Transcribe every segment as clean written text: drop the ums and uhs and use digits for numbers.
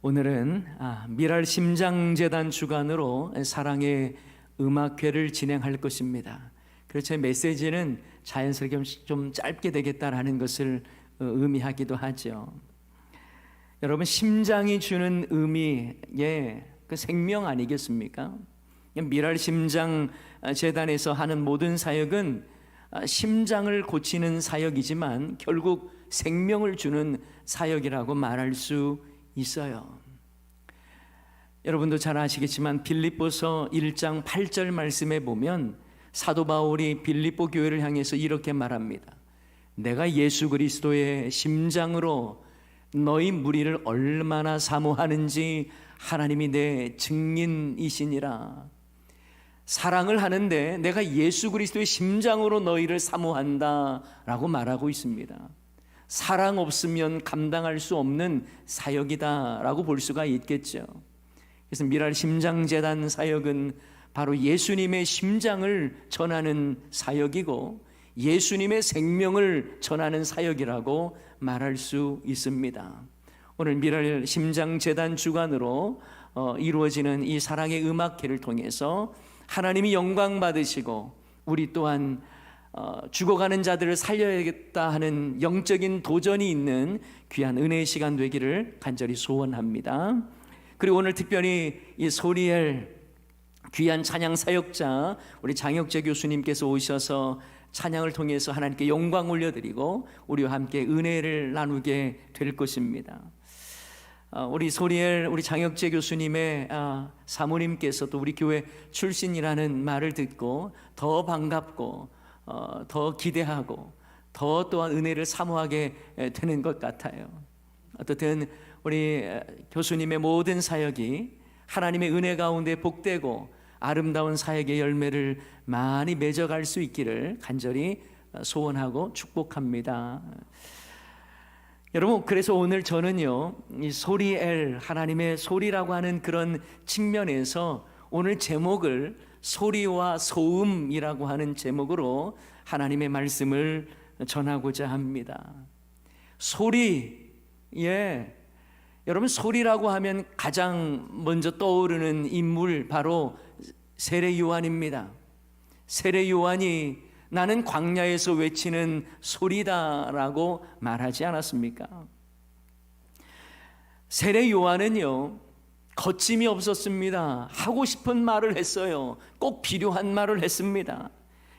오늘은 미랄 심장재단 주관으로 사랑의 음악회를 진행할 것입니다. 그래서 제 메시지는 자연스럽게 좀 짧게 되겠다라는 것을 의미하기도 하죠. 여러분, 심장이 주는 의미의 그 생명 아니겠습니까? 미랄 심장재단에서 하는 모든 사역은 심장을 고치는 사역이지만 결국 생명을 주는 사역이라고 말할 수 있어요. 여러분도 잘 아시겠지만 빌립보서 1장 8절 말씀에 보면 사도 바울이 빌립보 교회를 향해서 이렇게 말합니다. 내가 예수 그리스도의 심장으로 너희 무리를 얼마나 사모하는지 하나님이 내 증인이시니라. 사랑을 하는데 내가 예수 그리스도의 심장으로 너희를 사모한다 라고 말하고 있습니다. 사랑 없으면 감당할 수 없는 사역이다 라고 볼 수가 있겠죠. 그래서 미랄 심장재단 사역은 바로 예수님의 심장을 전하는 사역이고 예수님의 생명을 전하는 사역이라고 말할 수 있습니다. 오늘 미랄 심장재단 주관으로 이루어지는 이 사랑의 음악회를 통해서 하나님이 영광 받으시고 우리 또한 죽어가는 자들을 살려야겠다 하는 영적인 도전이 있는 귀한 은혜의 시간 되기를 간절히 소원합니다. 그리고 오늘 특별히 이 소리엘 귀한 찬양 사역자 우리 장혁재 교수님께서 오셔서 찬양을 통해서 하나님께 영광 올려드리고 우리와 함께 은혜를 나누게 될 것입니다. 우리 소리엘 우리 장혁재 교수님의 사모님께서 또 우리 교회 출신이라는 말을 듣고 더 반갑고 더 기대하고 더 또한 은혜를 사모하게 되는 것 같아요. 어떻든 우리 교수님의 모든 사역이 하나님의 은혜 가운데 복되고 아름다운 사역의 열매를 많이 맺어갈 수 있기를 간절히 소원하고 축복합니다. 여러분, 그래서 오늘 저는요 이 소리엘 하나님의 소리라고 하는 그런 측면에서 오늘 제목을 소리와 소음이라고 하는 제목으로 하나님의 말씀을 전하고자 합니다. 소리, 여러분 소리라고 하면 가장 먼저 떠오르는 인물 바로 세례 요한입니다. 세례 요한이 나는 광야에서 외치는 소리다라고 말하지 않았습니까? 세례 요한은요 거침이 없었습니다. 하고 싶은 말을 했어요. 꼭 필요한 말을 했습니다.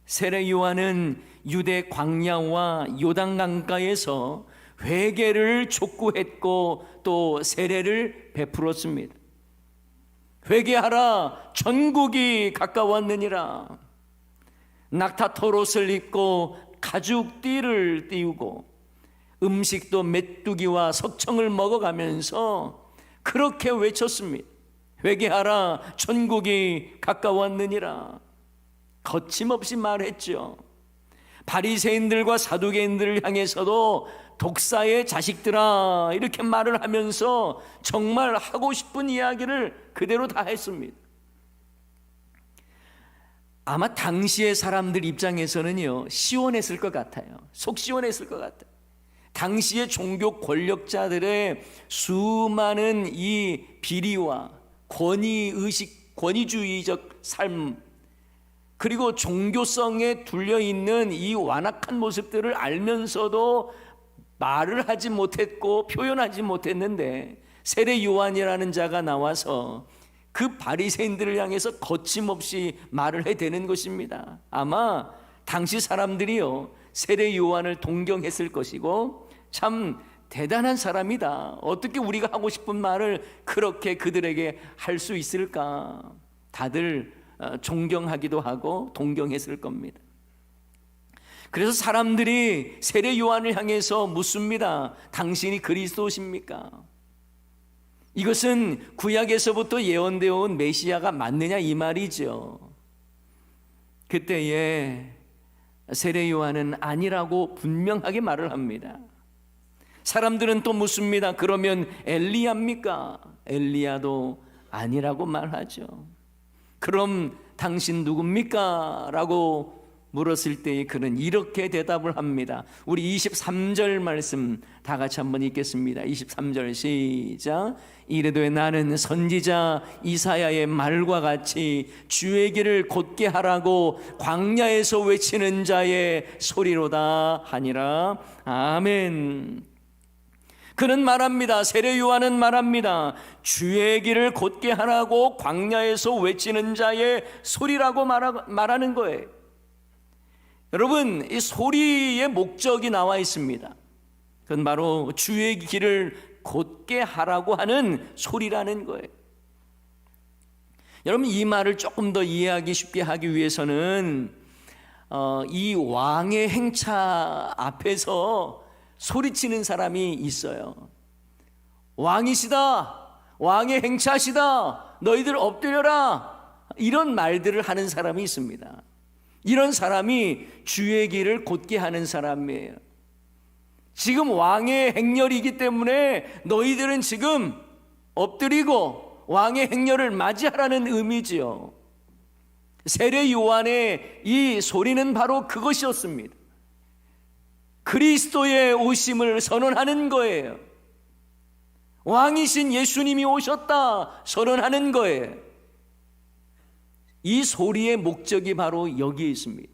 세례 요한은 유대 광야와 요단강가에서 회개를 촉구했고 또 세례를 베풀었습니다. 회개하라, 천국이 가까웠느니라. 낙타토롯을 입고 가죽띠를 띄우고 음식도 메뚜기와 석청을 먹어가면서 그렇게 외쳤습니다. 회개하라, 천국이 가까웠느니라. 거침없이 말했죠. 바리새인들과 사두개인들을 향해서도 독사의 자식들아 이렇게 말을 하면서 정말 하고 싶은 이야기를 그대로 다 했습니다. 아마 당시의 사람들 입장에서는요 시원했을 것 같아요. 속 시원했을 것 같아요. 당시의 종교 권력자들의 수많은 이 비리와 권위의식, 권위주의적 삶 그리고 종교성에 둘려있는 이 완악한 모습들을 알면서도 말을 하지 못했고 표현하지 못했는데 세례 요한이라는 자가 나와서 그 바리새인들을 향해서 거침없이 말을 해대는 것입니다. 아마 당시 사람들이요 세례 요한을 동경했을 것이고 참 대단한 사람이다. 어떻게 우리가 하고 싶은 말을 그렇게 그들에게 할 수 있을까? 다들 존경하기도 하고 동경했을 겁니다. 그래서 사람들이 세례 요한을 향해서 묻습니다. 당신이 그리스도십니까? 이것은 구약에서부터 예언되어 온 메시아가 맞느냐 이 말이죠. 그때에 세례 요한은 아니라고 분명하게 말을 합니다. 사람들은 또 묻습니다. 그러면 엘리야입니까? 엘리야도 아니라고 말하죠. 그럼 당신 누굽니까? 라고 물었을 때에 그는 이렇게 대답을 합니다. 우리 23절 말씀 다 같이 한번 읽겠습니다. 23절 시작. 이르되 나는 선지자 이사야의 말과 같이 주의 길을 곧게 하라고 광야에서 외치는 자의 소리로다 하니라. 아멘. 그는 말합니다. 세례 요한은 말합니다. 주의 길을 곧게 하라고 광야에서 외치는 자의 소리라고 말하는 거예요. 여러분, 이 소리의 목적이 나와 있습니다. 그건 바로 주의 길을 곧게 하라고 하는 소리라는 거예요. 여러분, 이 말을 조금 더 이해하기 쉽게 하기 위해서는 이 왕의 행차 앞에서 소리치는 사람이 있어요. 왕이시다, 왕의 행차시다, 너희들 엎드려라, 이런 말들을 하는 사람이 있습니다. 이런 사람이 주의 길을 곧게 하는 사람이에요. 지금 왕의 행렬이기 때문에 너희들은 지금 엎드리고 왕의 행렬을 맞이하라는 의미지요. 세례 요한의 이 소리는 바로 그것이었습니다. 그리스도의 오심을 선언하는 거예요. 왕이신 예수님이 오셨다 선언하는 거예요. 이 소리의 목적이 바로 여기에 있습니다.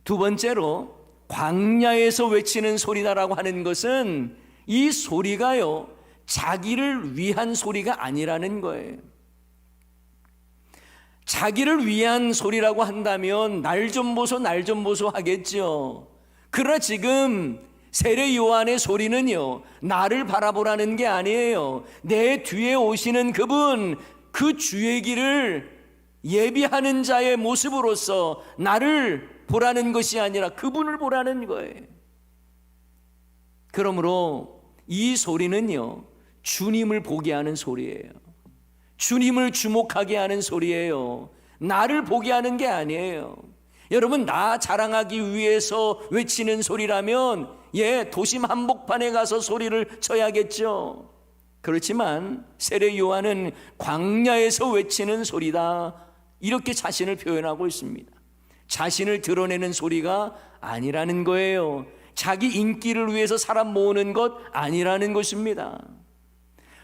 두 번째로 광야에서 외치는 소리다라고 하는 것은 이 소리가요, 자기를 위한 소리가 아니라는 거예요. 자기를 위한 소리라고 한다면 날 좀 보소 날 좀 보소 하겠죠. 그러나 지금 세례 요한의 소리는요, 나를 바라보라는 게 아니에요. 내 뒤에 오시는 그분, 그 주의 길을 예비하는 자의 모습으로서 나를 보라는 것이 아니라 그분을 보라는 거예요. 그러므로 이 소리는요, 주님을 보게 하는 소리예요. 주님을 주목하게 하는 소리예요. 나를 보게 하는 게 아니에요. 여러분, 나 자랑하기 위해서 외치는 소리라면 도심 한복판에 가서 소리를 쳐야겠죠. 그렇지만 세례 요한은 광야에서 외치는 소리다, 이렇게 자신을 표현하고 있습니다. 자신을 드러내는 소리가 아니라는 거예요. 자기 인기를 위해서 사람 모으는 것 아니라는 것입니다.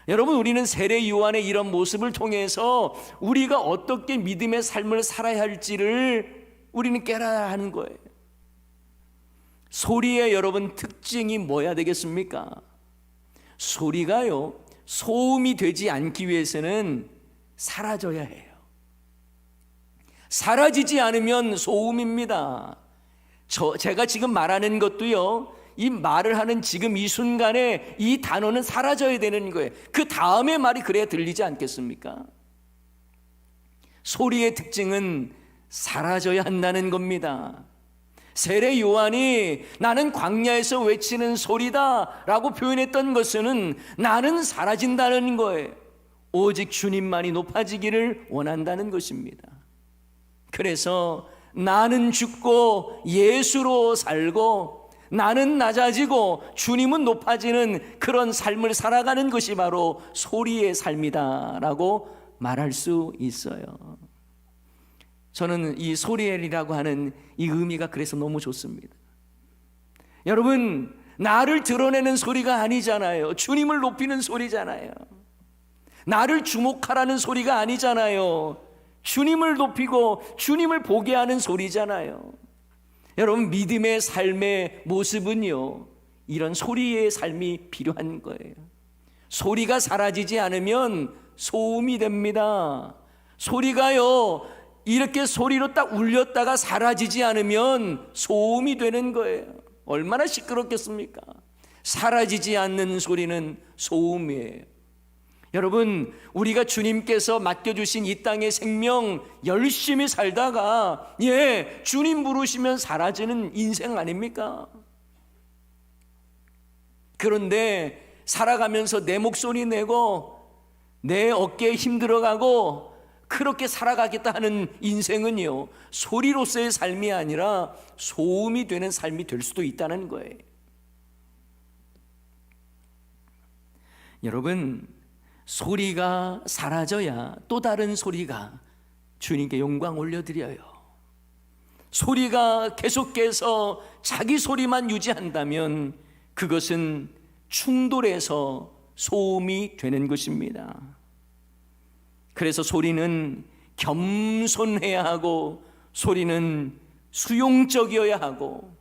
여러분, 우리는 세례 요한의 이런 모습을 통해서 우리가 어떻게 믿음의 삶을 살아야 할지를 우리는 깨달아야 하는 거예요. 소리의 여러분 특징이 뭐야 되겠습니까? 소리가요, 소음이 되지 않기 위해서는 사라져야 해요. 사라지지 않으면 소음입니다. 제가 지금 말하는 것도요, 이 말을 하는 지금 이 순간에 이 단어는 사라져야 되는 거예요. 그 다음에 말이 그래야 들리지 않겠습니까? 소리의 특징은 사라져야 한다는 겁니다. 세례 요한이 나는 광야에서 외치는 소리다 라고 표현했던 것은 나는 사라진다는 거예요. 오직 주님만이 높아지기를 원한다는 것입니다. 그래서 나는 죽고 예수로 살고 나는 낮아지고 주님은 높아지는 그런 삶을 살아가는 것이 바로 소리의 삶이다라고 말할 수 있어요. 저는 이 소리엘이라고 하는 이 의미가 그래서 너무 좋습니다. 여러분, 나를 드러내는 소리가 아니잖아요. 주님을 높이는 소리잖아요. 나를 주목하라는 소리가 아니잖아요. 주님을 높이고 주님을 보게 하는 소리잖아요. 여러분, 믿음의 삶의 모습은요, 이런 소리의 삶이 필요한 거예요. 소리가 사라지지 않으면 소음이 됩니다. 소리가요, 이렇게 소리로 딱 울렸다가 사라지지 않으면 소음이 되는 거예요. 얼마나 시끄럽겠습니까? 사라지지 않는 소리는 소음이에요. 여러분, 우리가 주님께서 맡겨주신 이 땅의 생명 열심히 살다가 주님 부르시면 사라지는 인생 아닙니까? 그런데 살아가면서 내 목소리 내고 내 어깨에 힘들어가고 그렇게 살아가겠다 하는 인생은요, 소리로서의 삶이 아니라 소음이 되는 삶이 될 수도 있다는 거예요. 여러분, 소리가 사라져야 또 다른 소리가 주님께 영광 올려드려요. 소리가 계속해서 자기 소리만 유지한다면 그것은 충돌해서 소음이 되는 것입니다. 그래서 소리는 겸손해야 하고, 소리는 수용적이어야 하고,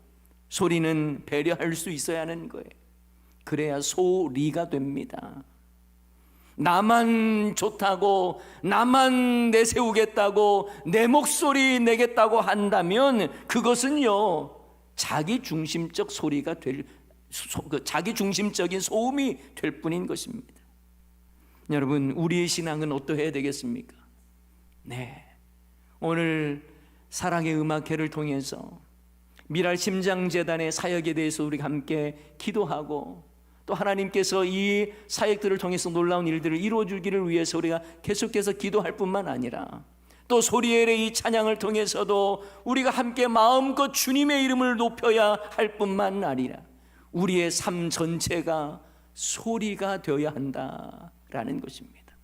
소리는 배려할 수 있어야 하는 거예요. 그래야 소리가 됩니다. 나만 좋다고, 나만 내세우겠다고, 내 목소리 내겠다고 한다면 그것은요, 자기 중심적 소리가 자기 중심적인 소음이 될 뿐인 것입니다. 여러분, 우리의 신앙은 어떠해야 되겠습니까? 네, 오늘 사랑의 음악회를 통해서 미랄 심장재단의 사역에 대해서 우리가 함께 기도하고, 또 하나님께서 이 사역들을 통해서 놀라운 일들을 이루어주기를 위해서 우리가 계속해서 기도할 뿐만 아니라, 또 소리엘의 이 찬양을 통해서도 우리가 함께 마음껏 주님의 이름을 높여야 할 뿐만 아니라 우리의 삶 전체가 소리가 되어야 한다라는 것입니다.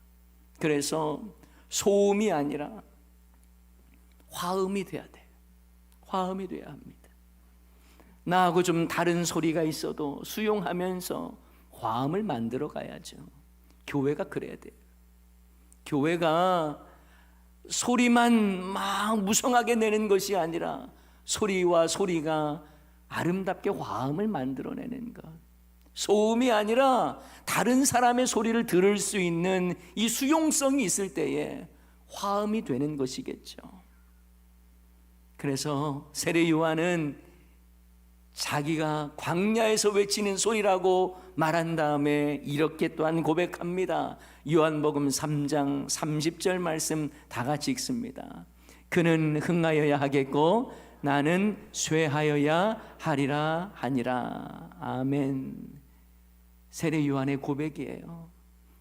그래서 소음이 아니라 화음이 돼야 돼요. 화음이 돼야 합니다. 나하고 좀 다른 소리가 있어도 수용하면서 화음을 만들어 가야죠. 교회가 그래야 돼요. 교회가 소리만 막 무성하게 내는 것이 아니라 소리와 소리가 아름답게 화음을 만들어내는 것, 소음이 아니라 다른 사람의 소리를 들을 수 있는 이 수용성이 있을 때에 화음이 되는 것이겠죠. 그래서 세례 요한은 자기가 광야에서 외치는 소리라고 말한 다음에 이렇게 또한 고백합니다. 요한복음 3장 30절 말씀 다 같이 읽습니다. 그는 흥하여야 하겠고 나는 쇠하여야 하리라 하니라. 아멘. 세례 요한의 고백이에요.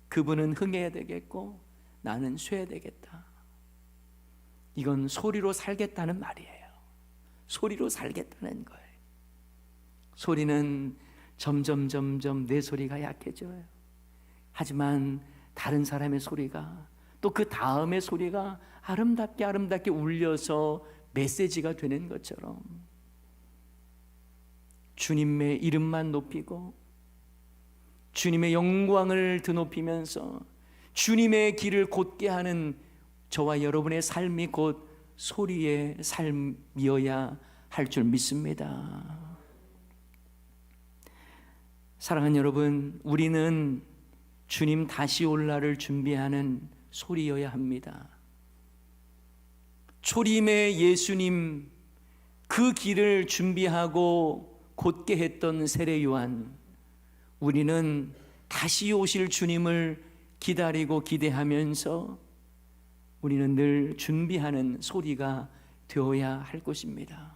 그분은 흥해야 되겠고 나는 쇠야 되겠다. 이건 소리로 살겠다는 말이에요. 소리로 살겠다는 거예요. 소리는 점점 내 소리가 약해져요. 하지만 다른 사람의 소리가, 또 그 다음의 소리가 아름답게 울려서 메시지가 되는 것처럼 주님의 이름만 높이고 주님의 영광을 드높이면서 주님의 길을 곧게 하는 저와 여러분의 삶이 곧 소리의 삶이어야 할 줄 믿습니다. 사랑하는 여러분, 우리는 주님 다시 올 날을 준비하는 소리여야 합니다. 초림의 예수님 그 길을 준비하고 곧게 했던 세례 요한, 우리는 다시 오실 주님을 기다리고 기대하면서 우리는 늘 준비하는 소리가 되어야 할 것입니다.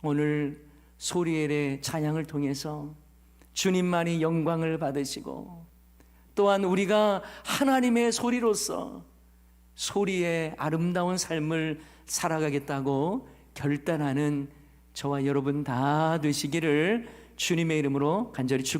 오늘 소리엘의 찬양을 통해서 주님만이 영광을 받으시고, 또한 우리가 하나님의 소리로서 소리의 아름다운 삶을 살아가겠다고 결단하는 저와 여러분 다 되시기를 주님의 이름으로 간절히 축복합니다.